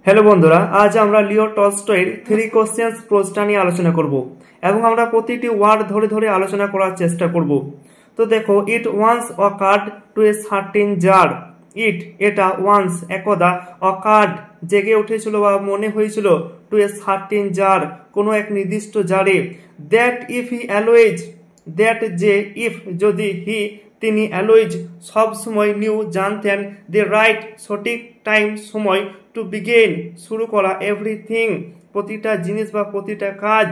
Hello বন্ধুরা, আজ আমরা লিও টলস্টয়ের 3 কোশ্চেন্স প্রোজটা নিয়ে আলোচনা করব এবং আমরা প্রতিটি ওয়ার্ড ধরে ধরে আলোচনা করার চেষ্টা করব। তো দেখো, it once occurred to a certain tsar. এটা ওয়ান্স একদা, অকার্ড জেগে উঠেছিল বা মনে হয়েছিল, টু এ সার্টেন জার কোনো এক নির্দিষ্ট জারে। That if he always, that যে, ইফ যদি, হি তিনি, অ্যালোয়েজ সব সময়, নিউ জানতেন, দি রাইট সঠিক, টাইম সময়, টু বিগেন শুরু করা, এভরিথিং প্রতিটা জিনিস বা প্রতিটা কাজ।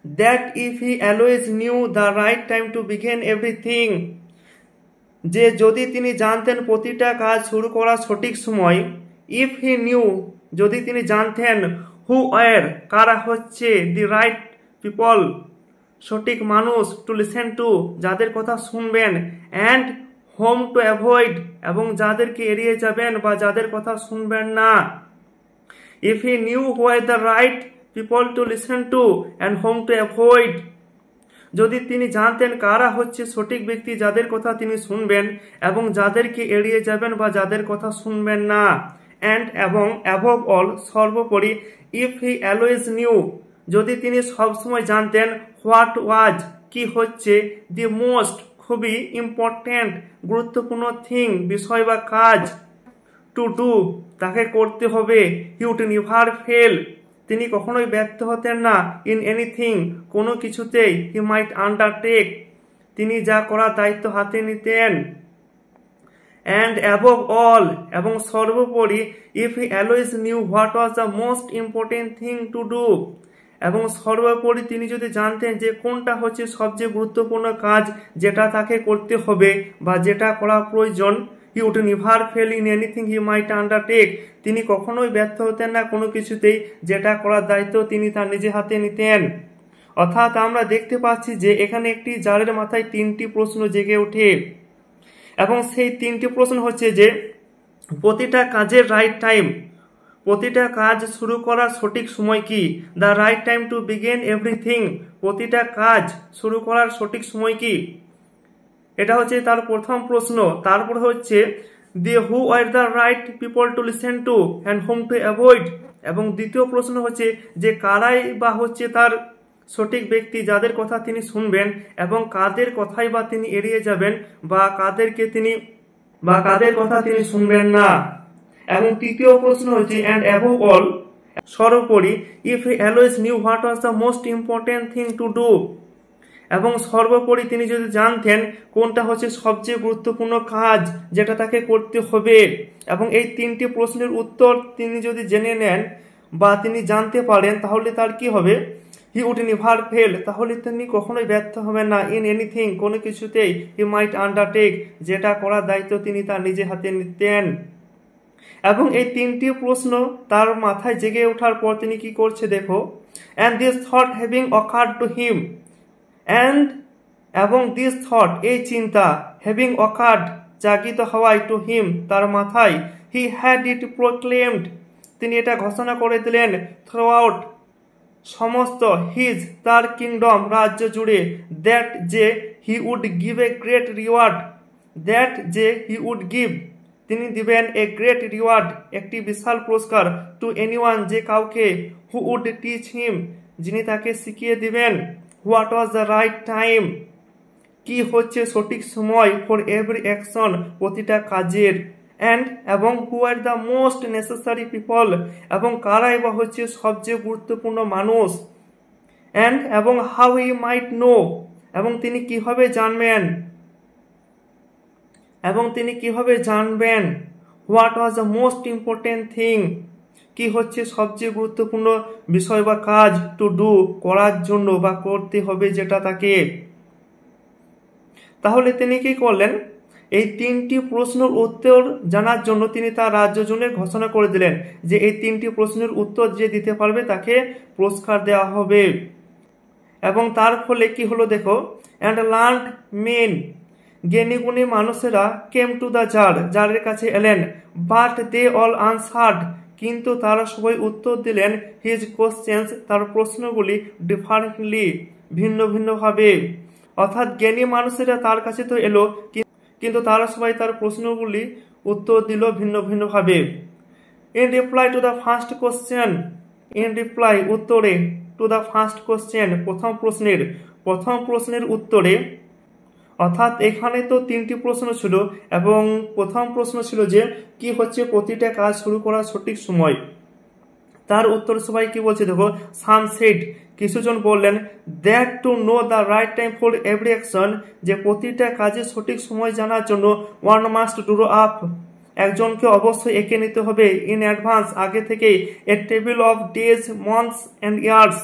That if he always knew the right time to begin everything, যে যদি তিনি জানতেন প্রতিটা কাজ শুরু করার সঠিক সময়। ইফ হি নিউ যদি তিনি জানতেন, হু ওয়ার কারা হচ্ছে, দি রাইট পিপল সঠিক মানুষ, টু লিসেন টু যাদের কথা শুনবেন, অ্যান্ড হোম টু অ্যাভয়েড এবং যাদেরকে এড়িয়ে যাবেন বা যাদের কথা শুনবেন না। If he knew why the right people to listen to and whom to avoid, যদি তিনি জানতেন কারা হচ্ছে সঠিক ব্যক্তি যাদের কথা তিনি শুনবেন এবং যাদেরকে এড়িয়ে যাবেন বা যাদের কথা শুনবেন না। অ্যান্ড এবং অ্যাবভ অল সর্বোপরি, ইফ হি অ্যালওয়েজ নিউ যদি তিনি সবসময় জানতেন, হোয়াট ওয়াজ কি হচ্ছে, দি মোস্ট খুবই, ইম্পর্টেন্ট গুরুত্বপূর্ণ, থিং বিষয় বা কাজ, টু ডু তাকে করতে হবে, হি উড নেভার ফেল তিনি কখনোই ব্যর্থ হতেন না, ইন এনিথিং কোনো কিছুতেই, হি মাইট আন্ডারটেক তিনি যা করার দায়িত্ব হাতে নিতেন। অ্যান্ড অ্যাবভ অল এবং সর্বোপরি, if he always knew what was the most important thing to do এবং সর্বোপরি তিনি যদি জানতেন যে কোনটা হচ্ছে সবচেয়ে গুরুত্বপূর্ণ কাজ যেটা তাকে করতে হবে বা যেটা করা প্রয়োজন, he would never fail in anything he might undertake তিনি কখনোই ব্যর্থ হতেন না কোনো কিছুতেই, যেটা করার দায়িত্ব তিনি তার নিজে হাতে নিতেন। অর্থাৎ আমরা দেখতে পাচ্ছি যে এখানে একটি জারের মাথায় 3টি প্রশ্ন জেগে ওঠে এবং সেই 3টি প্রশ্ন হচ্ছে যে প্রতিটা কাজের রাইট টাইম, প্রতিটা কাজ শুরু করার সঠিক সময় কি, the right time to begin everything প্রতিটা কাজ শুরু করার সঠিক সময় কি, এটা হচ্ছে তার প্রথম প্রশ্ন। তারপর হচ্ছে the who are the right people to listen to and whom to avoid এবং দ্বিতীয় প্রশ্ন হচ্ছে যে কারাই বা হচ্ছে তার সঠিক ব্যক্তি যাদের কথা তিনি শুনবেন এবং কাদের কথাই বা তিনি এড়িয়ে যাবেন বা কাদের কথা তিনি শুনবেন না। এবং তৃতীয় প্রশ্ন হচ্ছে অ্যান্ড অ্যাবভ অল সর্বোপরি, if he always knew what was the most important thing to do এবং সর্বোপরি তিনি যদি জানতেন কোনটা হচ্ছে সবচেয়ে গুরুত্বপূর্ণ কাজ যেটা তাকে করতে হবে। এবং এই 3টি প্রশ্নের উত্তর তিনি যদি জেনে নেন বা তিনি জানতে পারেন তাহলে তার কি হবে, হি উড নেভার ফেল তাহলে তিনি কখনোই ব্যর্থ হবেন না, ইন এনিথিং কোনো কিছুতেই, হি মাইট আন্ডারটেক যেটা করার দায়িত্ব তিনি তার নিজে হাতে নিতেন। এবং এই 3টি প্রশ্ন তার মাথায় জেগে ওঠার পর তিনি কি করছে দেখো, and this thought having occurred to him, and এবং দিস থট এই চিন্তা, হ্যাভিং অকার্ড জাগিত হওয়ায়, টু হিম তার মাথায়, হি হ্যাড ইট প্রোক্লেমড তিনি এটা ঘোষণা করে দিলেন, থ্রু আউট সমস্ত, হিজ তার কিংডম রাজ্য জুড়ে, দ্যাট যে he would give a great reward, that যে হি উড গিভ তিনি দিবেন, এ গ্রেট রিওয়ার্ড একটি বিশাল পুরস্কার, টু এনিওয়ান যে কাউকে, হু উড টিচ হিম যিনি তাকে শিখিয়ে দিবেন, what was the right time কি হচ্ছে সঠিক সময়, ফর এভরি অ্যাকশন প্রতিটা কাজের, অ্যান্ড এবং who are the most necessary people এবং কারাই বা হচ্ছে সবচেয়ে গুরুত্বপূর্ণ মানুষ, অ্যান্ড এবং হাউ হি মাইট নো এবং তিনি কিভাবে জানবেন, what was the most important thing কি হচ্ছে সবচেয়ে গুরুত্বপূর্ণ বিষয় বা কাজ, টু ডু করার জন্য বা করতে হবে যেটা তাকে। তাহলে তিনি কি করলেন, এই 3টি প্রশ্নের উত্তর জানার জন্য তিনি তার রাজ্য জুড়ে ঘোষণা করে দিলেন যে এই 3টি প্রশ্নের উত্তর যে দিতে পারবে তাকে পুরস্কার দেওয়া হবে। এবং তার ফলে কি হলো দেখো, অ্যান্ড লার্নড মেন জ্ঞানীগুণী মানুষেরা, কেম টু দ্য জারের কাছে এলেন, বাট দে অল আনসার্ড কিন্তু তারা সবাই উত্তর দিলেন, হিজ কোশ্চেন্স তার প্রশ্নগুলি, ডিফারেন্টলি ভিন্ন ভিন্নভাবে। অর্থাৎ জ্ঞানী মানুষেরা তার কাছে তো এলো কিন্তু তারা সবাই তার প্রশ্নগুলি উত্তর দিল ভিন্ন ভিন্নভাবে। In reply to the first question, in reply উত্তরে to the first question প্রথম প্রশ্নের উত্তরে, অর্থাৎ এখানে তো তিনটি প্রশ্ন ছিল এবং প্রথম প্রশ্ন ছিল যে কি হচ্ছে প্রতিটা কাজ শুরু করার সঠিক সময়। তার উত্তর সবাই কি বলছে দেখো, সাম সেড কিছুজন বললেন that to know the right time for every action, যে প্রতিটা কাজের সঠিক সময় জানার জন্য ওয়ান মাস্ট ড্র আপ, একজনকে অবশ্যই এঁকে নিতে হবে ইন অ্যাডভান্স আগে থেকেই a table of days months and years,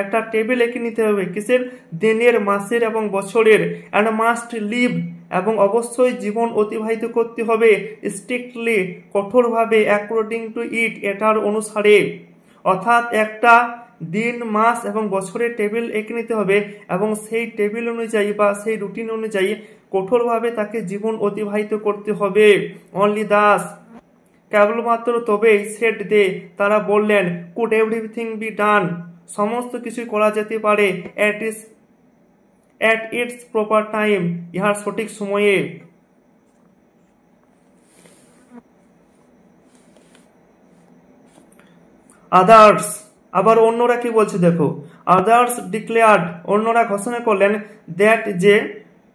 একটা টেবিল এঁকে নিতে হবে কিসের, দিনের, মাসের এবং বছরের, অ্যান্ড মাস্ট লিভ এবং অবশ্যই জীবন অতিবাহিত করতে হবে স্ট্রিক্টলি কঠোরভাবে অ্যাকর্ডিং টু ইট এটার অনুসারে, অর্থাৎ একটা দিন, মাস এবং বছরের টেবিল এঁকে নিতে হবে এবং সেই টেবিল অনুযায়ী বা সেই রুটিন অনুযায়ী কঠোরভাবে তাকে জীবন অতিবাহিত করতে হবে। অনলি দাস কেবলমাত্র তবেই সেড দে তারা বললেন কুড এভরিথিং বি ডান সমস্ত কিছু করা যেতে পারে অ্যাট ইটস প্রপার টাইম ইহার সঠিক সময়ে। আদার্স আবার অন্যরা কি বলছে দেখো, আদার্স ডিক্লেয়ার্ড অন্যরা ঘোষণা করলেন দ্যাট যে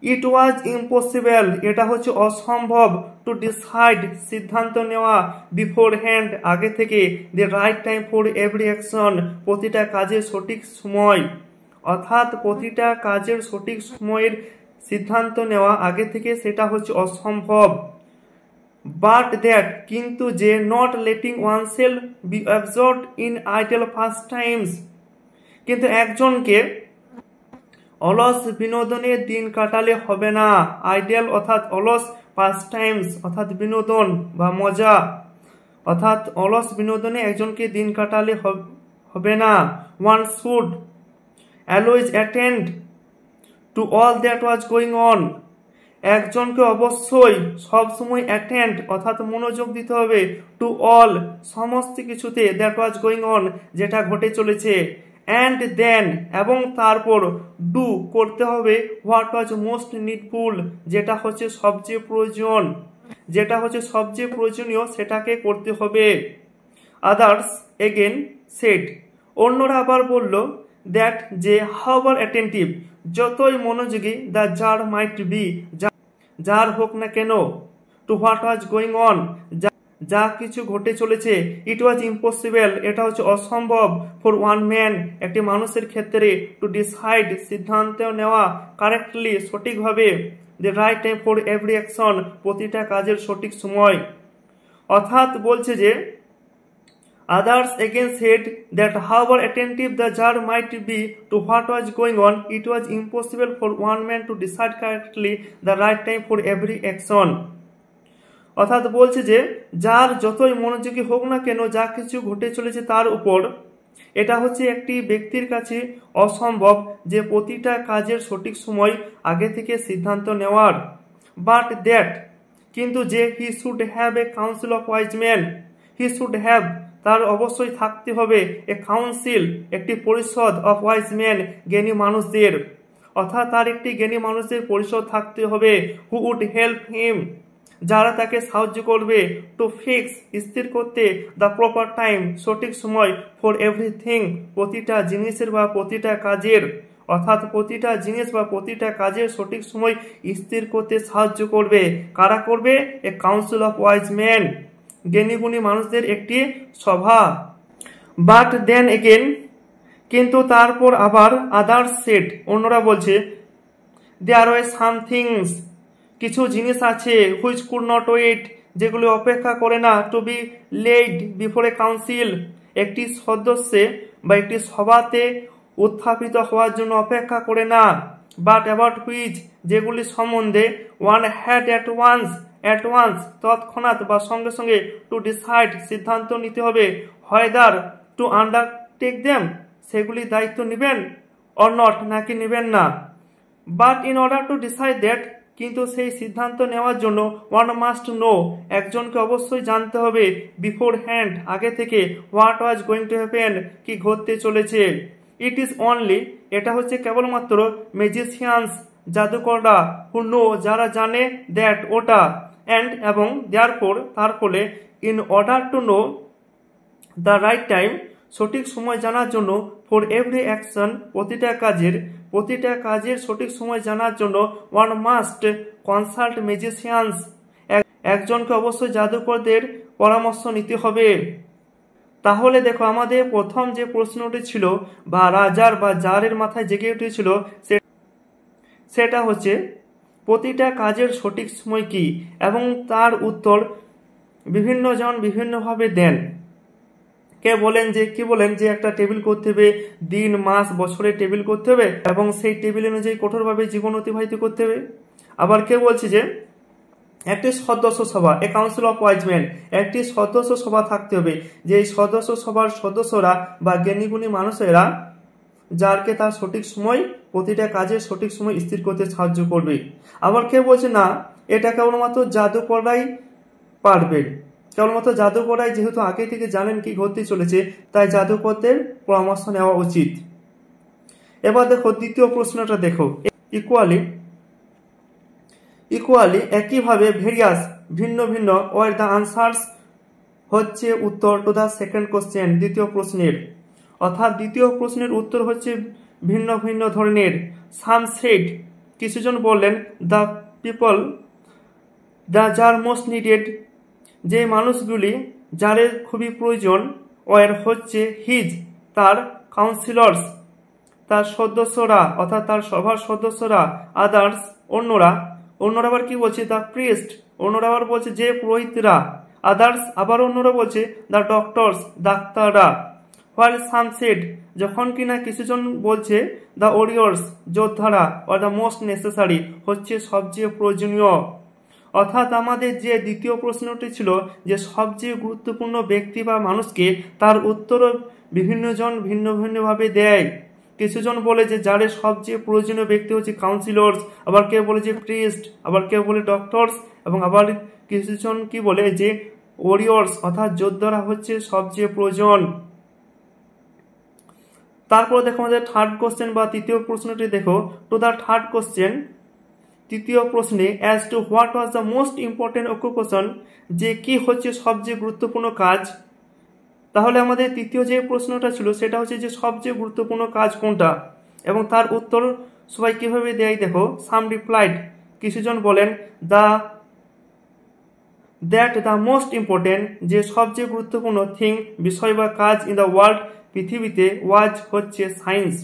ইট ওয়াজ ইম্পসিবল এটা হচ্ছে অসম্ভব টু ডিসাইড সিদ্ধান্ত নেওয়া বিফোর হ্যান্ড আগে থেকে the right time for every action প্রতিটা কাজের সঠিক সময়, অর্থাৎ প্রতিটা কাজের সঠিক সময়ের সিদ্ধান্ত নেওয়া আগে থেকে সেটা হচ্ছে অসম্ভব। বাট দ্যাট কিন্তু যে not letting oneself be absorbed in idle first times, কিন্তু একজনকে অলস বিনোদনে দিন কাটালে হবে না, আইডল অর্থাৎ অলস, পাস্ট টাইমস অর্থাৎ বিনোদন বা মজা, অর্থাৎ অলস বিনোদনে একজনকে দিন কাটালে হবে না। One should always attend to all that was going on, একজনকে অবশ্যই সবসময় অ্যাটেন্ড অর্থাৎ মনোযোগ দিতে হবে টু অল সমস্ত কিছুতে দ্যাট ওয়াজ গোয়িং অন যেটা ঘটে চলেছে, অ্যান্ড দেন এবং তারপর ডু করতে হবে হোয়াট ওয়াজ মোস্ট নিডফুল যেটা হচ্ছে সবচেয়ে প্রয়োজন, যেটা হচ্ছে সবচেয়ে প্রয়োজনীয় সেটাকে করতে হবে। আদার্স এগেন সেড অন্যরা আবার বলল দ্যাট যে হাউএভার অ্যাটেন্টিভ যতই মনোযোগী দ্য জার মাইট বি যার হোক না কেন to what was going on যা কিছু ঘটে চলেছে, ইট ওয়াজ ইম্পসিবল এটা হচ্ছে অসম্ভব ফর ওয়ান ম্যান একটি মানুষের ক্ষেত্রে টু ডিসাইড সিদ্ধান্ত নেওয়া কারেক্টলি সঠিকভাবে the right time for every action প্রতিটা কাজের সঠিক সময়, অর্থাৎ বলছে যে others again said that however attentive the jar might be to what was going on, it was impossible for one man to decide correctly the right time for every action, অর্থাৎ বলছে যে যার যতই মনোযোগী হোক না কেন যা কিছু ঘটে চলেছে তার উপর, এটা হচ্ছে একটি ব্যক্তির কাছে অসম্ভব যে প্রতিটা কাজের সঠিক সময় আগে থেকে সিদ্ধান্ত নেওয়ার। বাট দ্যাট কিন্তু যে he should have a council of wise man, he should have তার অবশ্যই থাকতে হবে এ কাউন্সিল একটি পরিষদ অফ ওয়াইজ ম্যান জ্ঞানী মানুষদের, অর্থাৎ তার একটি জ্ঞানী মানুষদের পরিষদ থাকতে হবে হু উড হেল্প হিম যারা তাকে সাহায্য করবে টু ফিক্স স্থির করতে দ্য প্রপার টাইম সঠিক সময় ফর এভরিথিং প্রতিটা জিনিসের বা প্রতিটা কাজের, অর্থাৎ প্রতিটা জিনিস বা প্রতিটা কাজের সঠিক সময় স্থির করতে সাহায্য করবে, কারা করবে, এ কাউন্সিল অফ ওয়াইজ ম্যান জ্ঞানীগুণী মানুষদের একটি সভা। বাট দেন এগেন কিন্তু তারপর আবার আদার্স সেড অন্যরা বলছে দেয়ার ওয়ার সাম থিংস কিছু জিনিস আছে হুইচ কুড নট ওয়েট যেগুলি অপেক্ষা করে না to be laid before a council একটি সদস্যে বা একটি সভাতে উত্থাপিত হওয়ার জন্য অপেক্ষা করে না, বাট অ্যাবাউট হুইচ যেগুলি সম্বন্ধে ওয়ান হ্যাড অ্যাট ওয়ান্স তৎক্ষণাৎ বা সঙ্গে সঙ্গে টু ডিসাইড সিদ্ধান্ত নিতে হবে হয়দার টু আন্ডারটেক দেম সেগুলি দায়িত্ব নেবেন অর নট নাকি নেবেন না। But in order to decide that কিন্তু সেই সিদ্ধান্ত নেওয়ার জন্য ওয়ান মাস্ট নো একজনকে অবশ্যই জানতে হবে বিফোর হ্যান্ড আগে থেকে what was going to happen কি ঘটতে চলেছে। ইট ইজ অনলি এটা হচ্ছে কেবলমাত্র ম্যাজিশিয়ানস জাদুকররা হু নো যারা জানে দ্যাট ওটা অ্যান্ড এবং দেয়ারফোর তার ফলে in order to know the right time সঠিক সময় জানার জন্য, ফর এভরি অ্যাকশন প্রতিটা কাজের সঠিক সময় জানার জন্য, ওয়ান মাস্ট কনসাল্ট ম্যাজিশিয়ানস, একজনকে অবশ্যই জাদুকরদের পরামর্শ নিতে হবে। তাহলে দেখো আমাদের প্রথম যে প্রশ্নটি ছিল বা রাজার বা জারের মাথায় জেগে উঠেছিল সেটা হচ্ছে প্রতিটা কাজের সঠিক সময় কি, এবং তার উত্তর বিভিন্ন জন বিভিন্নভাবে দেন। কে বলেন যে একটা টেবিল করতে হবে, দিন মাস বছরের টেবিল করতে হবে এবং সেই টেবিল অনুযায়ী কঠোরভাবে জীবন অতিবাহিত করতে হবে। আবার কেউ বলছে যে একটি সদস্য সভা, এ কাউন্সিল অফ ওয়াইজ মেন, একটি সদস্য সভা থাকতে হবে, যে এই সদস্য সভার সদস্যরা বা জ্ঞানীগুণী মানুষেরা যারকে তার সঠিক সময় প্রতিটা কাজের সঠিক সময় স্থির করতে সাহায্য করবে। আবার কেউ বলছে না, এটা কেবলমাত্র জাদুকররাই পারবে, কেবলমাত্র জাদুকররাই যেহেতু আগে থেকে জানেন কি ঘটতে চলেছে, তাই জাদুকরদের পরামর্শ নেওয়া উচিত। এবার দেখো দ্বিতীয় প্রশ্নটা দেখো, ইকুয়ালি একইভাবে ভেরিয়াস ভিন্ন ভিন্ন ওয়ার দ্য আনসার্স হচ্ছে উত্তর টু দ্য সেকেন্ড কোশ্চেন, দ্বিতীয় প্রশ্নের। অর্থাৎ দ্বিতীয় প্রশ্নের উত্তর হচ্ছে ভিন্ন ভিন্ন ধরনের। সাম সেড, কিছুজন বললেন, দ্য পিপল যার মোস্ট নিডেড, যে মানুষগুলি যাদের খুবই প্রয়োজন, ওয়ার হচ্ছে হিজ তার কাউন্সিলর্স, তার সদস্যরা অর্থাৎ তার সভার সদস্যরা, আদার্স অন্যরা আবার কি বলছে, দ্য প্রিস্ট, অন্যরা আবার বলছে যে পুরোহিতরা, আদার্স আবার অন্যরা বলছে দ্য ডক্টরস ডাক্তাররা। হোয়াইল সাম সেড, যখন কিনা কিছুজন বলছে দ্য ওরিয়র্স যোদ্ধারা, আর দ্য মোস্ট নেসেসারি হচ্ছে সবচেয়ে প্রয়োজনীয়। অর্থাৎ আমাদের যে দ্বিতীয় প্রশ্নটি ছিল যে সবচেয়ে গুরুত্বপূর্ণ ব্যক্তি বা মানুষকে, তার উত্তরও বিভিন্ন জন ভিন্ন ভিন্নভাবে দেয়। কিছুজন বলে যে যাদের সবচেয়ে প্রয়োজনীয় ব্যক্তি হচ্ছে কাউন্সিলর্স, আবার কেউ বলে যে প্রিস্ট, আবার কেউ বলে ডক্টরস, এবং আবার কিছুজন কি বলে যে ওরিয়র্স অর্থাৎ যোদ্ধারা হচ্ছে সবচেয়ে প্রয়োজন। তারপর দেখো আমাদের থার্ড কোশ্চেন বা তৃতীয় প্রশ্নটি দেখো, টু দ্য থার্ড কোশ্চেন, তৃতীয় প্রশ্নে, as to what was the most important occupation, যে কি হচ্ছে সবচেয়ে গুরুত্বপূর্ণ কাজ। তাহলে আমাদের তৃতীয় যে প্রশ্নটা ছিল সেটা হচ্ছে যে সবচেয়ে গুরুত্বপূর্ণ কাজ কোনটা, এবং তার উত্তর সবাই কিভাবে দেয় দেখো। সাম রিপ্লাইড, কিছুজন বলেন দ্যাট দ্য মোস্ট ইম্পর্টেন্ট, যে সবচেয়ে গুরুত্বপূর্ণ থিং বিষয় বা কাজ ইন দ্য ওয়ার্ল্ড পৃথিবীতে, ওয়াজ হচ্ছে সায়েন্স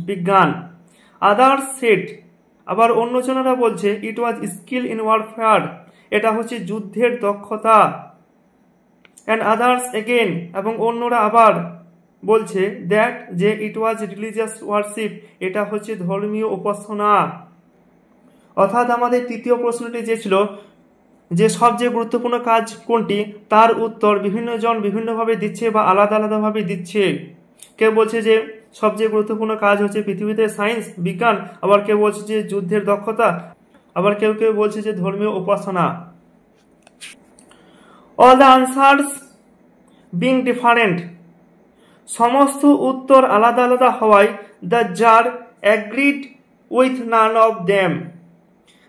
বিজ্ঞান। আদার্স সেড, আবার অন্যজনেরা বলছে ইট ওয়াজ স্কিল ইন ওয়ারফেয়ার, এটা হচ্ছে যুদ্ধের দক্ষতা। অ্যান্ড আদার্স এগেন, এবং অন্যরা আবার বলছে দ্যাট যে ইট ওয়াজ রিলিজিয়াস ওয়ারশিপ, এটা হচ্ছে ধর্মীয় উপাসনা। অর্থাৎ আমাদের তৃতীয় প্রশ্নটি যে ছিল যে সবচেয়ে গুরুত্বপূর্ণ কাজ কোনটি, তার উত্তর বিভিন্ন জন বিভিন্নভাবে দিচ্ছে বা আলাদা আলাদাভাবে দিচ্ছে। কেউ বলছে যে সবচেয়ে গুরুত্বপূর্ণ কাজ হচ্ছে পৃথিবীতে সায়েন্স বিজ্ঞান, আবার কেউ বলছে যে যুদ্ধের দক্ষতা, আবার কেউ কেউ বলছে যে ধর্মীয় উপাসনা। All the answers being different, সমস্ত উত্তর আলাদা আলাদা হওয়ায় the tsar agreed with none of them,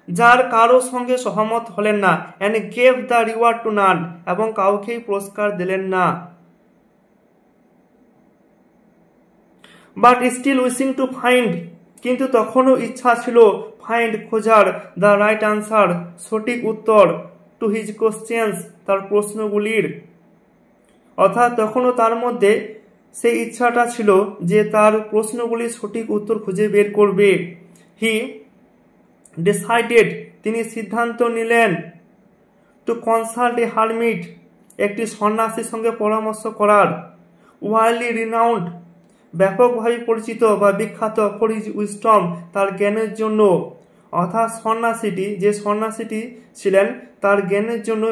যার কারো সঙ্গে সহমত হলেন না। And gave the reward to none, এবং কাউকেই পুরস্কার দিলেন না। But still wishing to find, কিন্তু তখনও ইচ্ছা ছিল ফাইন্ড খোঁজার, দ্য রাইট আনসার সঠিক উত্তর, টু হিজ কোশ্চেন্স তার প্রশ্নগুলির। অর্থাৎ তখনও তার মধ্যে সেই ইচ্ছাটা ছিল যে তার প্রশ্নগুলির সঠিক উত্তর খুঁজে বের করবে। হি ডিসাইডেড, তিনি সিদ্ধান্ত নিলেন, টু কনসাল্ট এ হারমিট, একটি সন্ন্যাসীর সঙ্গে পরামর্শ করার। ওয়াইডলি রিনাউন্ড, ব্যাপকভাবে পরিচিত বা বিখ্যাত, ফর হিজ উইজডম, তার জ্ঞানের জন্য। অর্থাৎ সন্ন্যাসীটি ছিলেন তার জ্ঞানের জন্য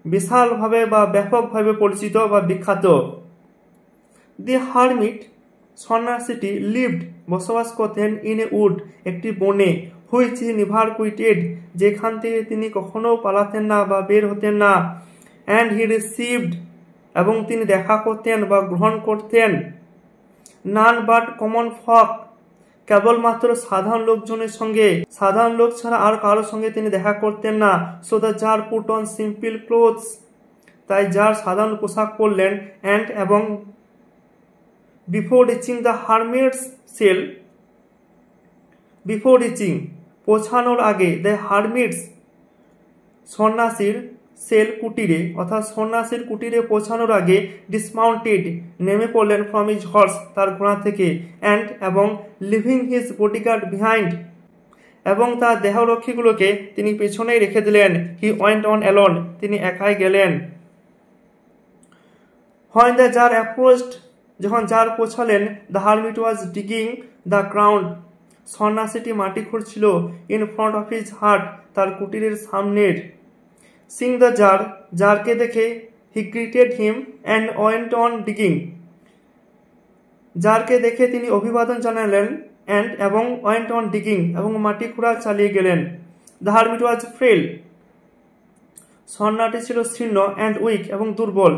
বিশালভাবে বা ব্যাপকভাবে পরিচিত বা বিখ্যাত। দি হারমিট, সন্ন্যাসীটি, লিভড বসবাস করতেন, ইন এ উড একটি বনে, হুইচ হি নেভার কুইটেড, যেখান থেকে তিনি কখনো পালাতেন না বা বের হতেন না। অ্যান্ড হি রিসিভড, এবং তিনি দেখা করতেন বা গ্রহণ করতেন, নান বাট কমন ফক, কেবলমাত্র সাধারণ লোকজনের সঙ্গে, সাধারণ লোক ছাড়া আর কারোর সঙ্গে তিনি দেখা করতেন না। So the tsar put on simple clothes, তাই জার সাধারণ পোশাক পরলেন অ্যান্ড এবং before reaching the hermit's cell, before reaching পৌঁছানোর আগে, দ্য হারমিটস সন্ন্যাসীর সেল কুটিরে অর্থাৎ সন্ন্যাসীর কুটিরে পৌঁছানোর আগে ডিসমাউন্টেড নেমে পড়লেন ফ্রম হিজ হর্স তার ঘোড়া থেকে, অ্যান্ড এবং লিভিং হিজ বডিগার্ড বিহাইন্ড এবং তার দেহরক্ষীগুলোকে তিনি পেছনেই রেখে দিলেন। হি ওয়েন্ট অন অ্যালোন তিনি একাই গেলেন। হোয়েন দ্য জার অ্যাপ্রোচড যখন জার পৌঁছালেন, the hermit was digging the ground সন্ন্যাসীটি মাটি খুঁড়ছিল in front of his hut তার কুটিরের সামনের। সিং দ্য জার জারকে দেখে he greeted him and went on digging জারকে দেখে তিনি অভিবাদন জানালেন অ্যান্ড এবং ওয়েন্ট অন ডিগিং এবং মাটি খোঁড়া চালিয়ে গেলেন। দ্য হারমিট ওয়াজ ফ্রেল সন্ন্যাসীটি ছিল শীর্ণ অ্যান্ড উইক এবং দুর্বল।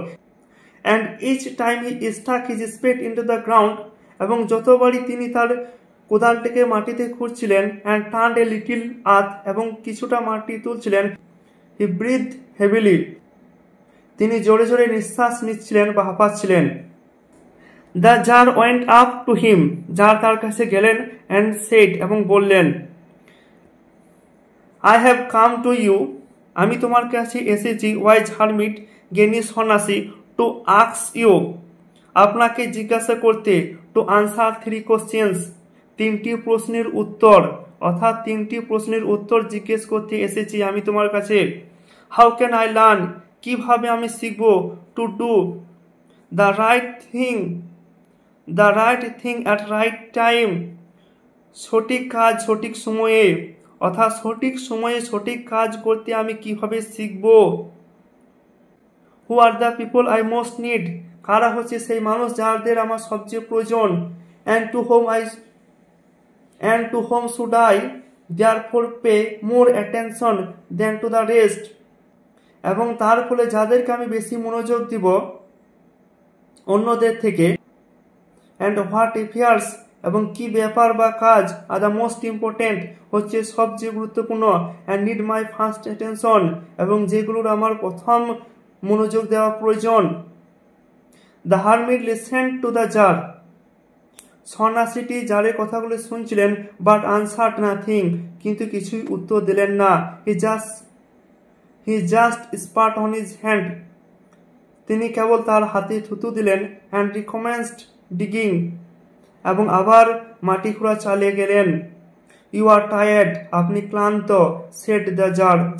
And each time he stuck his spade into the ground এবং যতবারই তিনি তার কোদালটিকে মাটিতে খুঁড়ছিলেন and turned a little earth এবং কিছুটা মাটি তুলছিলেন, হি ব্রিথ হেভিলি তিনি জোরে জোরে নিঃশ্বাস নিচ্ছিলেন বা হাঁপাচ্ছিলেন। The jar went up to him jar তার কাছে গেলেন অ্যান্ড সেড এবং বললেন, I have come to you আমি তোমার কাছে এসেছি ওয়াইজ হারমিট জ্ঞানী সন্ন্যাসী টু আস্ক ইউ আপনাকে জিজ্ঞাসা করতে, টু আনসার 3 কোশ্চেন্স 3টি প্রশ্নের উত্তর অর্থাৎ 3টি প্রশ্নের উত্তর জিজ্ঞেস করতে এসেছি আমি তোমার কাছে। হাউ ক্যান আই লার্ন কিভাবে আমি শিখব, to do the right thing at right time সঠিক কাজ সঠিক সময়ে অর্থাৎ সঠিক সময়ে সঠিক কাজ করতে আমি কিভাবে শিখব। Who are the people I most need কারা হচ্ছে সেই মানুষ যাদের আমার সবচেয়ে প্রয়োজন। And to whom should I therefore pay more attention than to the rest এবং তার ফলে যাদেরকে আমি বেশি মনোযোগ দিব অন্যদের থেকে। অ্যান্ড হোয়াট অ্যাফেয়ার্স এবং কি ব্যাপার বা কাজ আর দ্য মোস্ট ইম্পর্টেন্ট হচ্ছে সবচেয়ে গুরুত্বপূর্ণ, and need my first attention এবং যেগুলোর আমার প্রথম মনোযোগ দেওয়া প্রয়োজন। The hermit listened to the tsar সন্ন্যাসীটি জারের কথাগুলো শুনছিলেন বাট আনসার্ড নাথিং কিন্তু কিছুই উত্তর দিলেন না। He just spat on his hand তিনি কেবল তার হাতে থুতু দিলেন অ্যান্ড রিকমেন্সড ডিগিং এবং আবার মাটি খোঁড়া চালিয়ে গেলেন। ইউ আর টায়ার্ড আপনি ক্লান্ত, সেড দ্য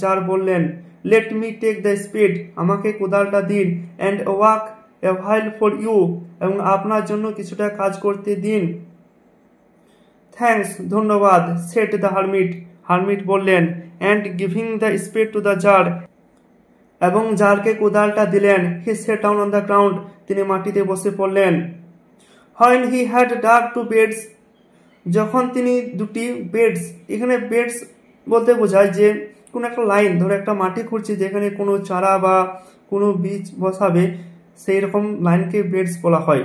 জার বললেন, let me take the spade আমাকে কোদালটা দিন, and work a while for you এবং আপনার জন্য কিছুটা কাজ করতে দিন। থ্যাঙ্কস ধন্যবাদ, সেড দ্য হারমিট বললেন, and giving the spade to the tsar এবং জারকে কোদালটা দিলেন। He sat down on the ground তিনি মাটিতে বসে পড়লেন। When he had dug 2 beds যখন তিনি 2টি বেডস এখানে বেডস বলতে বোঝায় যে কোনো একটা লাইন ধরে একটা মাটি খুঁড়ছি যেখানে কোনো চারা বা কোনো বীজ বসাবে সেই রকম লাইনকে বেডস বলা হয়।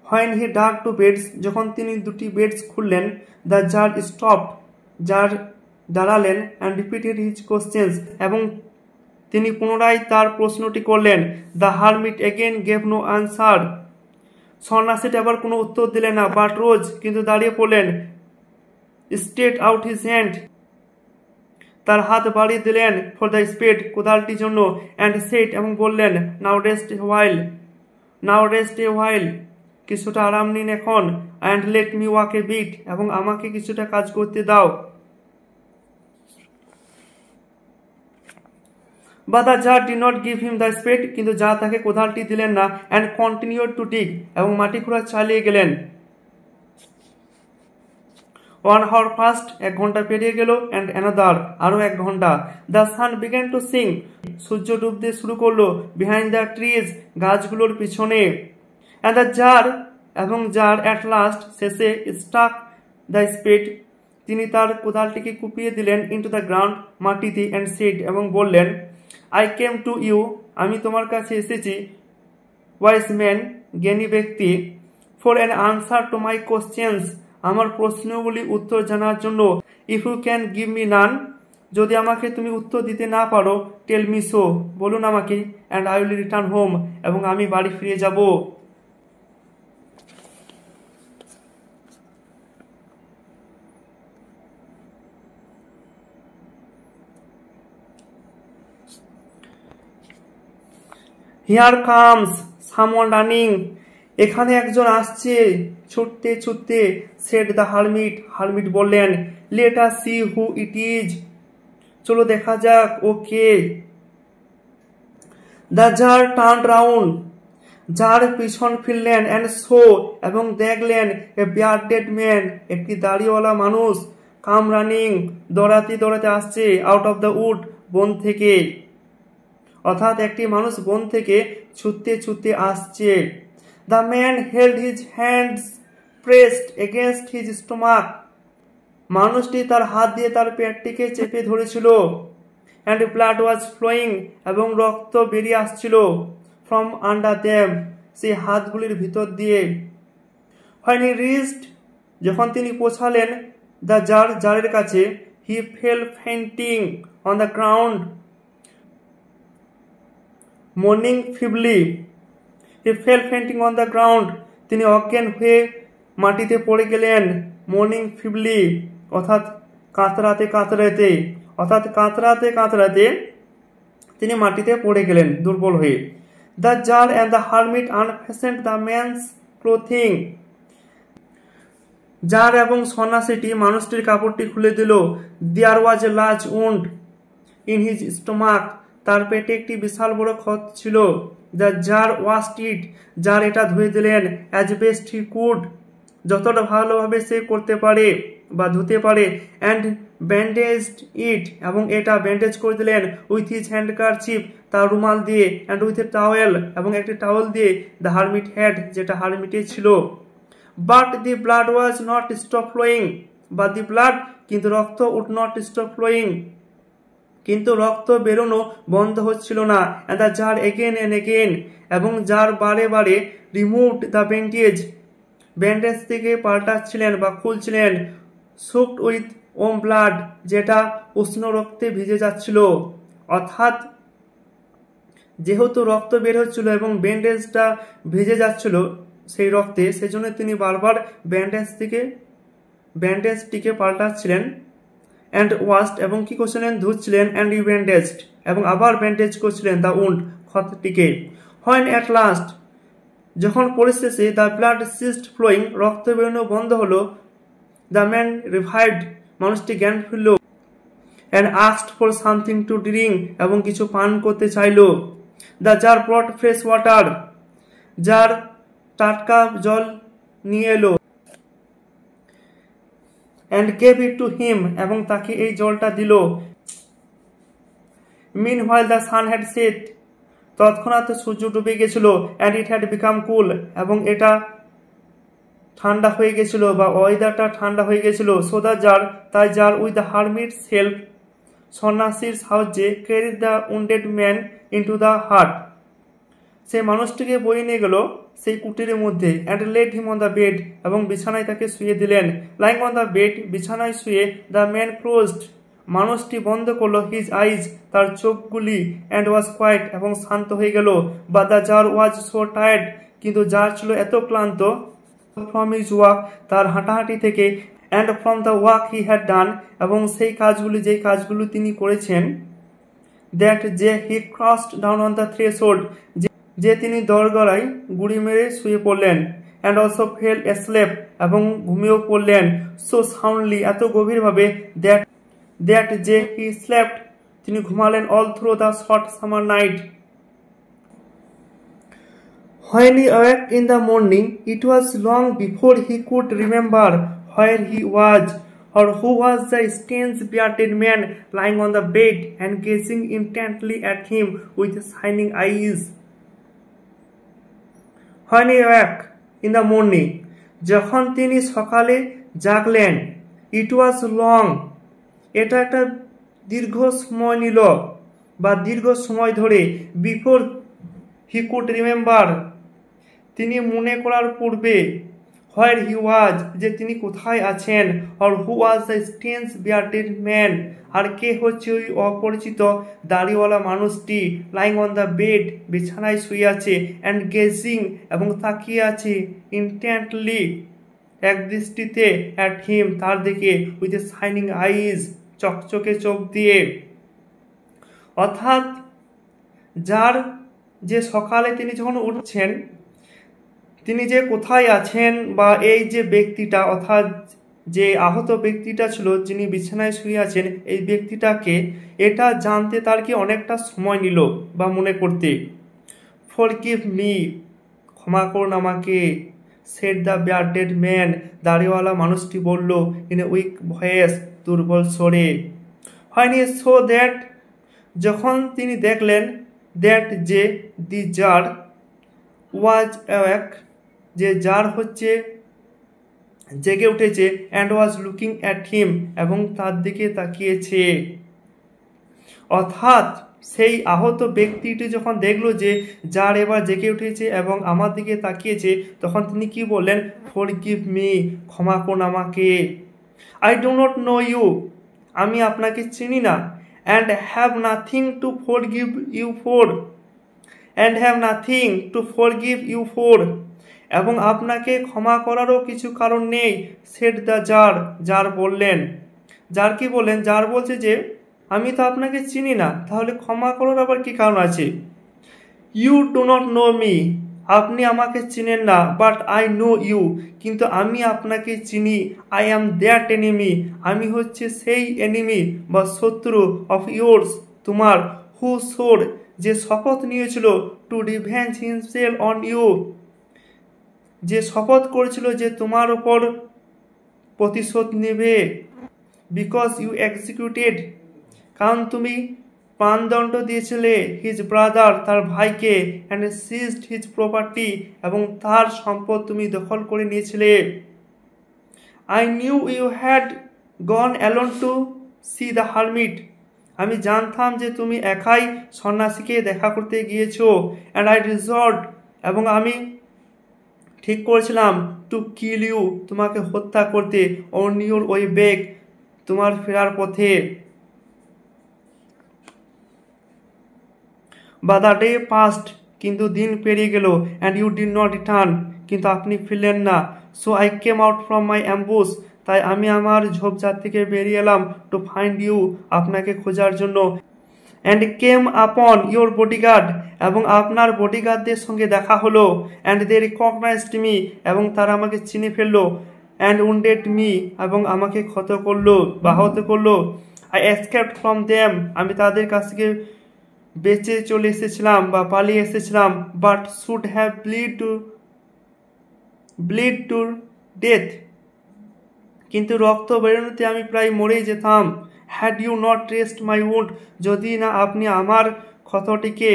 হোয়েন হি ডাগ 2 বেডস যখন তিনি 2টি বেডস খুললেন, দ্য জার স্টপড জার দাঁড়ালেন অ্যান্ড রিপিটেড হিজ কোশ্চেন্স এবং তিনি পুনরায় তার প্রশ্নটি করলেন। The hermit again gave no answer সন্ন্যাসীটি আবার কোনো উত্তর দিলেন না বাট রোজ কিন্তু দাঁড়িয়ে পড়লেন। স্ট্রেট আউট হিজ হ্যান্ড তার হাত বাড়িয়ে দিলেন ফর দ্য স্পেড কোদালটির জন্য, অ্যান্ড সেট এবং বললেন, নাও রেস্ট এ হোয়াইল কিছুটা আরাম নিন এখন, and let me walk a bit এবং আমাকে কিছুটা কাজ করতে দাও। But the jar did not give him the spade কিন্তু যা তাকে কোদালটি দিলেন না, and continued to dig এবং মাটি খোঁড়া চালিয়ে গেলেন। 1 hour passed 1 ঘন্টা পেরিয়ে গেল, and another আরো 1 ঘন্টা। The sun began to sink সূর্য ডুবতে শুরু করলো behind the trees গাছগুলোর পিছনে। And the jar at last শেষে struck the spade তিনি তার কোদালটিকে কুপিয়ে দিলেন into the ground মাটিতে, and said এবং বললেন, I came to you আমি তোমার কাছে এসেছি wise man জ্ঞানী ব্যক্তি for an answer to my questions আমার প্রশ্নগুলি উত্তর জানার জন্য। if you can give me none যদি আমাকে তুমি উত্তর দিতে না পারো, টেল মি সো, বলুন আমাকে, and I will return home, এবং আমি বাড়ি ফিরে যাব। হিয়ার কামস সামওয়ান রানিং, এখানে একজন আসছে ছুটতে ছুটতে। সেড দ্য হারমিট, হারমিট বললেন। Let us see who it is, চলো দেখা যাক ও কে। The tsar turn round, tsar পিছন ফিরলেন, অ্যান্ড শো, এবং দেখলেন এ বিয়ার্ডেড ম্যান, একটি দাড়িওয়ালা মানুষ, কাম রানিং, দৌড়াতে দৌড়াতে আসছে, আউট অফ দ্য উড, বন থেকে, অর্থাৎ একটি মানুষ বন থেকে ছুটতে ছুটতে আসছে। The man held his hands pressed against his stomach, মানুষটি তার হাত দিয়ে তার পেটটিকে চেপে ধরেছিল। অ্যান্ড ব্লাড ওয়াজ ফ্লোয়িং, এবং রক্ত বেরিয়ে আসছিল। ফ্রম আন্ডার দেম, সেই হাতগুলির ভিতর দিয়ে। হোয়েন হি রিচড, যখন তিনি পৌঁছালেন, দ্য জার, জারের কাছে, he fell fainting on the ground, মর্নিং feebly, he fell fainting on the ground, তিনি অজ্ঞান হয়ে মাটিতে পড়ে গেলেন। মর্নিং ফিবলি, অর্থাৎ কাতরাতে কাতরাতে, অর্থাৎ কাতরাতে কাতরাতে তিনি মাটিতে পড়ে গেলেন দুর্বল হয়ে। The tsar and the hermit unfastened the man's clothing, tsar এবং সন্ন্যাসীটি মানুষটির কাপড়টি খুলে দিল। There was a large wound in his stomach, তার পেটে একটি বিশাল বড় ক্ষত ছিল। The tsar washed it, tsar এটা ধুয়ে দিলেন। অ্যাজ বেস্ট হি কুড, যতটা ভালোভাবে সে করতে পারে বা ধুতে পারে। অ্যান্ড ব্যান্ডেজড ইট, এবং এটা ব্যান্ডেজ করে দিলেন। উইথ হিজ হ্যান্ডকারচিপ, তার রুমাল দিয়ে। অ্যান্ড উইথ এ টাওয়েল, এবং একটি টাওয়েল দিয়ে। দ্য হারমিট হ্যাড, যেটা হারমিটে ছিল। But the blood was not stop flowing, বা দি ব্লাড, কিন্তু রক্ত, উড নট স্টপ ফ্লোয়িং, কিন্তু রক্ত বেরোনো বন্ধ হচ্ছিল না। And the tsar again and again, এবং জার বারে বারে রিমুভড দ্য ব্যান্ডেজ, ব্যান্ডেজ থেকে পাল্টাচ্ছিলেন বা খুলছিলেন। সোকড উইথ ওম ব্লাড, যেটা উষ্ণ রক্তে ভিজে যাচ্ছিল। অর্থাৎ যেহেতু রক্ত বের হচ্ছিল এবং ব্যান্ডেজটা ভিজে যাচ্ছিল সেই রক্তে, সেজন্য তিনি বারবার ব্যান্ডেজটিকে পাল্টাচ্ছিলেন। অ্যান্ড ওয়াশড, এবং কি করছিলেন, ধুচ্ছিলেন। অ্যান্ড রিব্যান্ডেজড, এবং আবার ব্যান্ডেজ করছিলেন দ্য উন্ড, ক্ষতটিকে। হোয়েন অ্যাট লাস্ট, যখন পরিশেষে দ্য ব্লাড সিস্ট ফ্লোয়িং, রক্ত বেরোনো বন্ধ হলো। দ্য ম্যান রিভাইভড, মানুষটি জ্ঞান ফিরল। And asked for something to drink, এবং কিছু পান করতে চাইল। The tsar brought fresh water, tsar টাটকা জল নিয়ে এলো। And gave it to him, এবং তাকে এই জলটা দিল। Meanwhile the sun had set, তৎক্ষণাৎ সূর্য ডুবে গেছিল। And it had become cool, এবং এটা ঠান্ডা হয়ে গেছিল বা ওয়েদারটা ঠান্ডা হয়ে গেছিল। সো দ্য জার, তাই tsar with the hermit's help, সন্ন্যাসীর সাহায্যে, carried the wounded man into the hut, সেই মানুষটিকে বয়ে নিয়ে গেল সেই কুটিরের মধ্যে। And laid him on the bed, এবং বিছানায় তাকে শুয়ে দিলেন। লাইং অন দ্য বেড, বিছানায় শুয়ে। দ্য ম্যান ক্লোজড, মানুষটি বন্ধ করলো। হিজ আইজ, তার চোখগুলি। অ্যান্ড ওয়াজ কোয়াইট, এবং শান্ত হয়ে গেল। But the tsar was so tired, কিন্তু জার ছিল এত ক্লান্ত। ফ্রম হিজ ওয়াক, তার হাঁটাহাঁটি থেকে। And from the work he had done, এবং সেই কাজগুলি, যেই কাজগুলো তিনি করেছেন। দ্যাট, যে he crossed down on the threshold, যে তিনি দরগড়ায় গুড়ি মেরে শুয়ে পড়লেন। অ্যান্ড অলসো ফেল এসলেপ, এবং ঘুমিয়েও পড়লেন। সো সাউন্ডলি, এত গভীরভাবে। দ্যাট, যে হি স্লেপ্ট, তিনি ঘুমালেন। All through the short summer night. When he awoke in the morning, it was long before he could remember where he was, or who was the strange bearded man lying on the bed and gazing intently at him with shining eyes. When he awoke in the morning, যখন তিনি সকালে জাগলেন, it was long, এটা একটা দীর্ঘ সময় নিল বা দীর্ঘ সময় ধরে। before he could remember, তিনি মনে করার পূর্বে। হোয়ার হি ওয়াজ, যে তিনি কোথায় আছেন, or who was the strange bearded man, আর কে হচ্ছে ওই অপরিচিত দাড়িওয়ালা মানুষটি, লাইং অন দ্য বেড, বিছানায় শুয়ে আছে, অ্যান্ড গেজিং, এবং তাকিয়ে আছে, ইন্টেন্টলি, এক দৃষ্টিতে, অ্যাট হিম, তার দিকে, উইথ এ শাইনিং আইজ, চকচকে চোখ দিয়ে। অর্থাৎ যার যে সকালে তিনি যখন উঠছেন, তিনি যে কোথায় আছেন, বা এই যে ব্যক্তিটা, অর্থাৎ যে আহত ব্যক্তিটা ছিল, যিনি বিছানায় শুয়ে আছেন, এই ব্যক্তিটাকে এটা জানতে তার কি অনেকটা সময় নিল বা মনে করতে। ফরগিভ মি, ক্ষমা করুন আমাকে, সেড দ্য বিয়ার্ডেড ম্যান, দাড়িওয়ালা মানুষটি বলল, ইন এ উইক ভয়েস, দুর্বল স্বরে। হয়নি সো দ্যাট, যখন তিনি দেখলেন, দ্যাট যে, দি জার ওয়াজ অ্যাওয়াক, যে জার হচ্ছে জেগে উঠেছে, and was looking at him, এবং তার দিকে তাকিয়েছে। অর্থাৎ সেই আহত ব্যক্তিটি যখন দেখলো যে যার এবার জেগে উঠেছে এবং আমার দিকে তাকিয়েছে, তখন তিনি কি বললেন, ফরগিভ মি, ক্ষমা করুন আমাকে, I do not know you, আমি আপনাকে চিনি না, and have nothing to forgive you for, and have nothing to forgive you for, এবং আপনাকে ক্ষমা করারও কিছু কারণ নেই, সেড দ্য জার, জার বললেন। জার কি বললেন? জার বলছে যে আমি তো আপনাকে চিনি না, তাহলে ক্ষমা করার আবার কি কারণ আছে? You do not know me, আপনি আমাকে চিনেন না, বাট আই নো ইউ, কিন্তু আমি আপনাকে চিনি। আই অ্যাম দ্যাট এনিমি, আমি হচ্ছে সেই এনিমি বা শত্রু, অফ ইয়োর্স, তোমার, হু সোর, যে শপথ নিয়েছিল, to revenge himself on you, যে শপথ করেছিল যে তোমার ওপর প্রতিশোধ নেবে, বিকজ ইউ এক্সিকিউটেড, কারণ তুমি প্রাণদণ্ড দিয়েছিলে, হিজ ব্রাদার, তার ভাইকে, অ্যান্ড সিজড হিজ প্রপার্টি, এবং তার সম্পদ তুমি দখল করে নিয়েছিলে। I knew you had gone alone to see the hermit, আমি জানতাম যে তুমি একাই সন্ন্যাসীকে দেখা করতে গিয়েছো, অ্যান্ড আই রিজর্ট, এবং আমি ঠিক করেছিলাম, টু কিল ইউ, তোমাকে হত্যা করতে, অন ইউর ওয়ে ব্যাক, তোমার ফেরার পথে। বা দ্য ডে পাস্ট, কিন্তু দিন পেরিয়ে গেল, and you did not return, কিন্তু আপনি ফিরলেন না। So I came out from my ambush, তাই আমি আমার ঝোপঝাড় থেকে বেরিয়ে এলাম, টু ফাইন্ড ইউ, আপনাকে খোঁজার জন্য, অ্যান্ড কেম আপন ইউর বডিগার্ড, এবং আপনার বডিগার্ডদের সঙ্গে দেখা হলো, অ্যান্ড দে রিকগনাইজড মি, এবং তারা আমাকে চিনে ফেললো, অ্যান্ড উন্ডেড মি, এবং আমাকে ক্ষত করলো বা আহত করলো। আই এসকেপড ফ্রম দেম, আমি তাদের কাছ থেকে বেঁচে চলে এসেছিলাম বা পালিয়ে এসেছিলাম, but should have bleed to death, কিন্তু রক্ত বেরোনোতে আমি প্রায় মরেই যেতাম। Had you not dressed my wound, যদি না আপনি আমার ক্ষতটিকে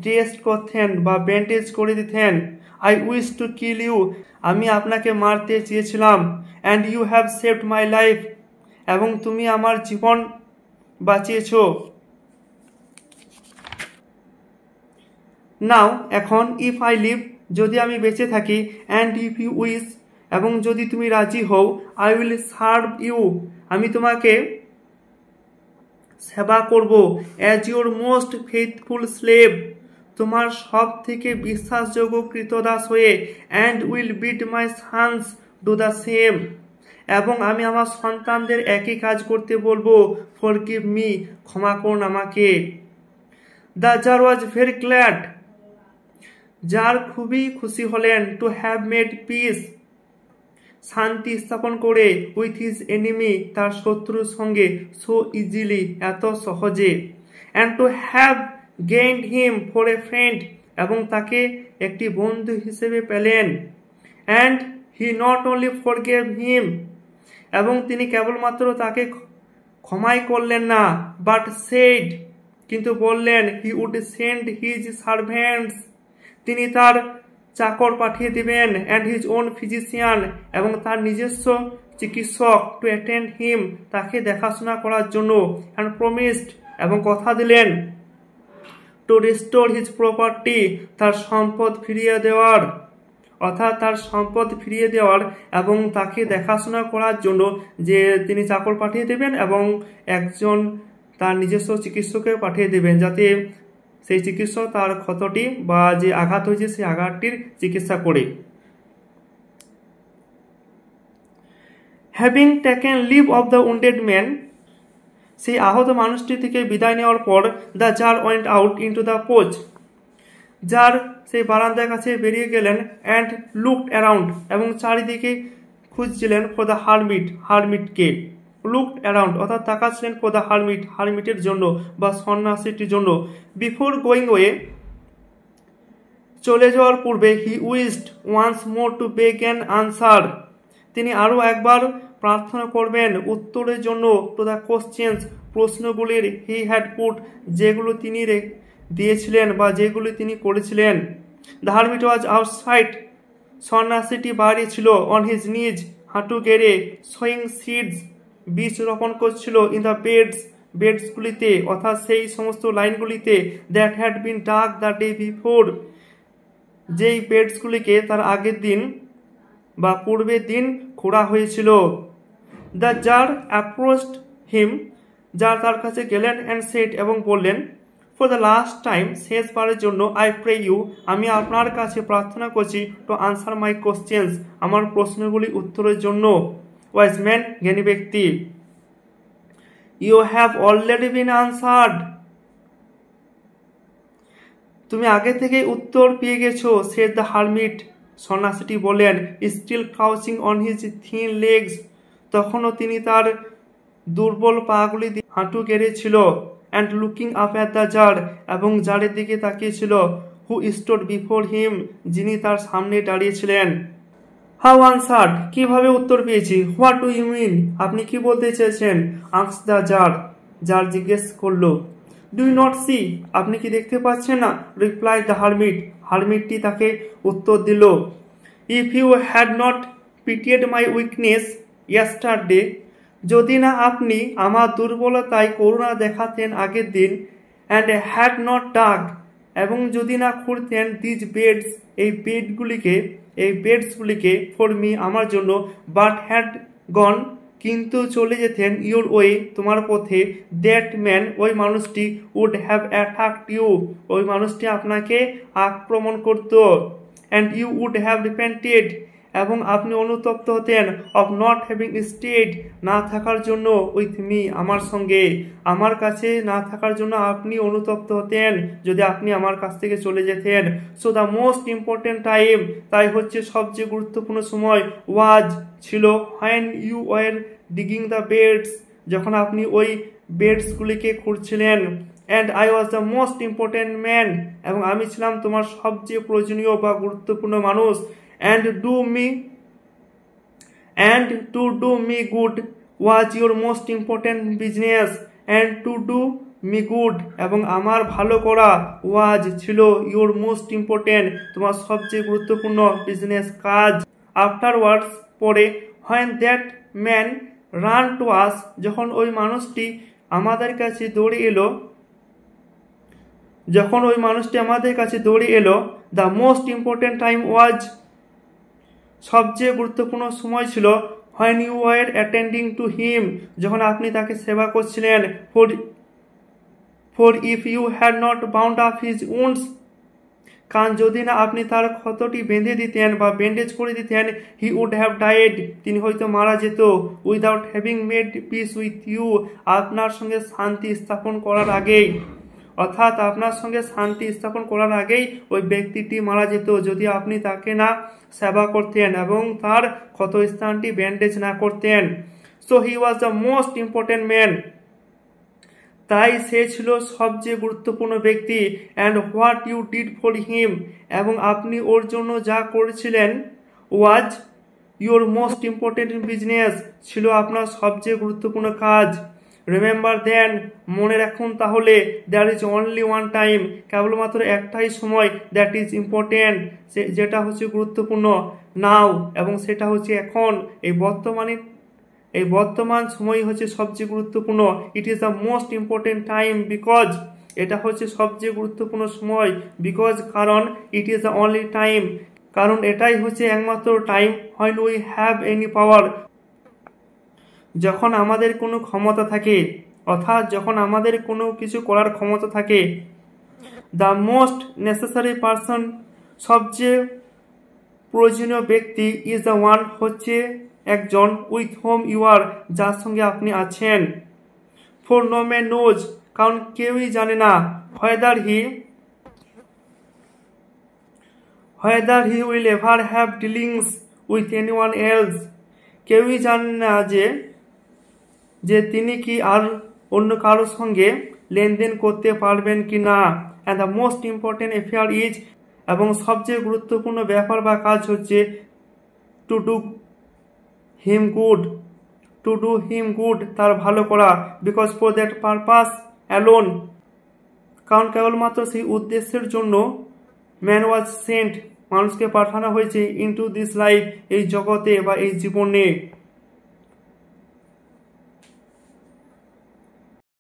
ড্রেস করতেন বা ব্যান্ডেজ করে দিতেন। I wish to kill you, আমি আপনাকে মারতে চেয়েছিলাম। And you have saved my life, এবং তুমি আমার জীবন বাঁচিয়েছ। নাও, এখন, ইফ আই লিভ, যদি আমি বেঁচে থাকি, অ্যান্ড ইফ ইউ উইশ, এবং যদি তুমি রাজি হও, আই উইল সার্ভ ইউ, আমি তোমাকে সেবা করব, as your most faithful slave, তোমার সব থেকে বিশ্বাসযোগ্য কৃতদাস হয়ে, and will bid my sons do the same, এবং আমি আমার সন্তানদের একই কাজ করতে বলবো। ফরগিভ মি, ক্ষমা করুন আমাকে। The tsar was very glad, tsar খুবই খুশি হলেন, টু হ্যাভ মেড পিস, শান্তি স্থাপন করে, উইথ হিজ এনিমি, তার শত্রুর সঙ্গে, সো ইজিলি, এত সহজে, and to have gained him for a friend, এবং তাকে একটি বন্ধু হিসেবে পেলেন। And he not only forgave him, এবং তিনি কেবলমাত্র তাকে ক্ষমাই করলেন না, বাট সেড, কিন্তু বললেন, he would send his servants, তিনি তার চাকর পাঠিয়ে দিবেন, অ্যান্ড হিজ ওন ফিজিশিয়ান, এবং তার নিজস্ব চিকিৎসক, টু অ্যাটেন্ড হিম, তাকে দেখাশোনা করার জন্য, অ্যান্ড প্রমিসড, এবং কথা দিলেন, টু রিস্টোর হিজ প্রপার্টি, তার সম্পদ ফিরিয়ে দেওয়ার, অর্থাৎ তার সম্পদ ফিরিয়ে দেওয়ার এবং তাকে দেখাশোনা করার জন্য যে তিনি চাকর পাঠিয়ে দেবেন এবং একজন তার নিজস্ব চিকিৎসককে পাঠিয়ে দেবেন, যাতে সেই চিকিৎসক তার ক্ষতটি বা যে আঘাত হয়েছে সেই আঘাতটির চিকিৎসা করে। Having taken leave of the wounded man, সেই আহত মানুষটি থেকে বিদায় নেওয়ার পর the jar went out into the porch, Tsar সেই বারান্দার কাছে বেরিয়ে গেলেন অ্যান্ড লুকড অ্যারাউন্ড, এবং চারিদিকে খুঁজছিলেন ফর দ্য হারমিটকে। লুকড অ্যারাউন্ড অর্থাৎ তাকাচ্ছিলেন ফর দ্য হারমিটের জন্য বা সন্ন্যাসীটির জন্য। বিফোর গোয়িং ওয়ে, চলে যাওয়ার পূর্বে, he wished once more to beg an answer, তিনি আরও একবার প্রার্থনা করবেন উত্তরের জন্য টু দ্য কোশ্চেন্স, প্রশ্নগুলির হি হ্যাড পুট, যেগুলো তিনি দিয়েছিলেন বা যেগুলি তিনি করেছিলেন। দ্য হারমিট ওয়াজ আউটসাইড, সন্ন্যাসীটি বাইরে ছিল, অন হিজ নিজ, হাঁটু গেড়ে, সোয়িং সিডস, বীজ রোপণ করছিল, ইন দ্য বেডসগুলিতে, অর্থাৎ সেই সমস্ত লাইনগুলিতে, that had been dug the day before, যেই বেডসগুলিকে তার আগের দিন বা পূর্বের দিন খোঁড়া হয়েছিল। The jar approached him, jar তার কাছে গেলেন অ্যান্ড সেড, এবং বললেন, ফর দ্য লাস্ট টাইম, শেষবারের জন্য, আই প্রে ইউ, আমি আপনার কাছে প্রার্থনা করছি, টু আনসার মাই কোশ্চেন্স, আমার প্রশ্নগুলি উত্তরের জন্য। ওয়াইজ ম্যান, জ্ঞানী ব্যক্তি, you have already been answered, তুমি আগে থেকেই উত্তর পেয়ে গেছো, সেড দ্য হারমিট, সন্ন্যাসীটি বলেন, still crouching on his thin legs, তখনও তিনি তার দুর্বল পাগুলি দিয়ে হাঁটু গেড়েছিল, and looking up at the tsar, এবং জারের দিকে তাকিয়েছিল, হু স্টোড বিফোর হিম, যিনি তার সামনে দাঁড়িয়েছিলেন। হাউ আনসার্ড, কিভাবে উত্তর পেয়েছি, হোয়াট ডু ইউ মিন, আপনি কি বলতে চেয়েছেন, আস্ক দ্য জার, জার জিজ্ঞেস করলো। ডু ইউ নট সি, আপনি কি দেখতে পাচ্ছেন না, রিপ্লাই দ্য হারমিট, হারমিটটি তাকে উত্তর দিল। If you had not pitied my weakness yesterday, যদি না আপনি আমার দুর্বলতায় করুণা দেখাতেন আগের দিন, অ্যান্ড হ্যাড নট ডাগ, এবং যদি না খুঁড়তেন, দিজ বেডস, এই বেডসগুলিকে, ফর মি, আমার জন্য, বাট হ্যাড গন, কিন্তু চলে যেতেন, ইউর ওয়ে, তোমার পথে, দ্যাট ম্যান, ওই মানুষটি, উড হ্যাভ অ্যাটাকড ইউ, ওই মানুষটি আপনাকে আক্রমণ করত, and you would have repented, এবং আপনি অনুতপ্ত হতেন, অফ নট হ্যাভিং স্টেড, না থাকার জন্য, উইথ মি, আমার সঙ্গে, আমার কাছে না থাকার জন্য আপনি অনুতপ্ত হতেন যদি আপনি আমার কাছ থেকে চলে যেতেন। So the most important time, তাই হচ্ছে সবচেয়ে গুরুত্বপূর্ণ সময়, ওয়াজ, ছিল, when you were digging the beds, যখন আপনি ওই বেডসগুলিকে খুঁড়ছিলেন, and I was the most important man, এবং আমি ছিলাম তোমার সবচেয়ে প্রয়োজনীয় বা গুরুত্বপূর্ণ মানুষ। And to do me good was your most important business, and to do me good, এবং আমার ভালো করা, was, ছিল, your most important, তোমার সবচেয়ে গুরুত্বপূর্ণ বিজনেস, কাজ। আফটারওয়ার্ডস, পরে, when that man ran to us, যখন ওই মানুষটি আমাদের কাছে দৌড়ে এলো, the most important time was, সবচেয়ে গুরুত্বপূর্ণ সময় ছিল, when you were attending to him, যখন আপনি তাকে সেবা করছিলেন, for if you had not bound up his wounds, কারণ যদি না আপনি তার ক্ষতটি বেঁধে দিতেন বা ব্যান্ডেজ করে দিতেন, he would have died, তিনি হয়তো মারা যেত, without having made peace with you, আপনার সঙ্গে শান্তি স্থাপন করার আগেই, অর্থাৎ আপনার সঙ্গে শান্তি স্থাপন করার আগেই ওই ব্যক্তিটি মারা যেত যদি আপনি তাকে না সেবা করতেন এবং তার ক্ষতস্থানটি ব্যান্ডেজ না করতেন। So he was the most important man, তাই সে ছিল সবচেয়ে গুরুত্বপূর্ণ ব্যক্তি। And what you did for him, এবং আপনি ওর জন্য যা করেছিলেন, was your most important business, ছিল আপনার সবচেয়ে গুরুত্বপূর্ণ কাজ। রিমেম্বার দেন, মনে রাখুন তাহলে, there is only one time, কেবলমাত্র একটাই সময়, দ্যাট ইজ ইম্পর্টেন্ট, যেটা হচ্ছে গুরুত্বপূর্ণ, নাও, এবং সেটা হচ্ছে এখন, এই বর্তমান সময় হচ্ছে সবচেয়ে গুরুত্বপূর্ণ। It is the most important time because, এটা হচ্ছে সবচেয়ে গুরুত্বপূর্ণ সময়, বিকজ, কারণ, it is the only time, কারণ এটাই হচ্ছে একমাত্র time when we have any power, যখন আমাদের কোনো ক্ষমতা থাকে, অর্থাৎ যখন আমাদের কোনো কিছু করার ক্ষমতা থাকে। দ্য মোস্ট নেসেসারি পারসন, সবচেয়ে প্রয়োজনীয় ব্যক্তি, ইজ দ্য ওয়ান, হচ্ছে একজন, উইথ হোম ইউ আর, যার সঙ্গে আপনি আছেন। ফর নো ম্যান নোজ, কারণ কেউই জানে না, whether he will ever have dealings with anyone else, কেউই জানে না যে তিনি কি আর অন্য কারোর সঙ্গে লেনদেন করতে পারবেন কি না। And the most important affair is, এবং সবচেয়ে গুরুত্বপূর্ণ ব্যাপার বা কাজ হচ্ছে টু ডু হিম গুড, তার ভালো করা। Because for that purpose alone, কারণ কেবলমাত্র সেই উদ্দেশ্যের জন্য ম্যান ওয়াজ সেন্ট, মানুষকে পাঠানো হয়েছে ইনটু দিস লাইফ, এই জগতে বা এই জীবনে।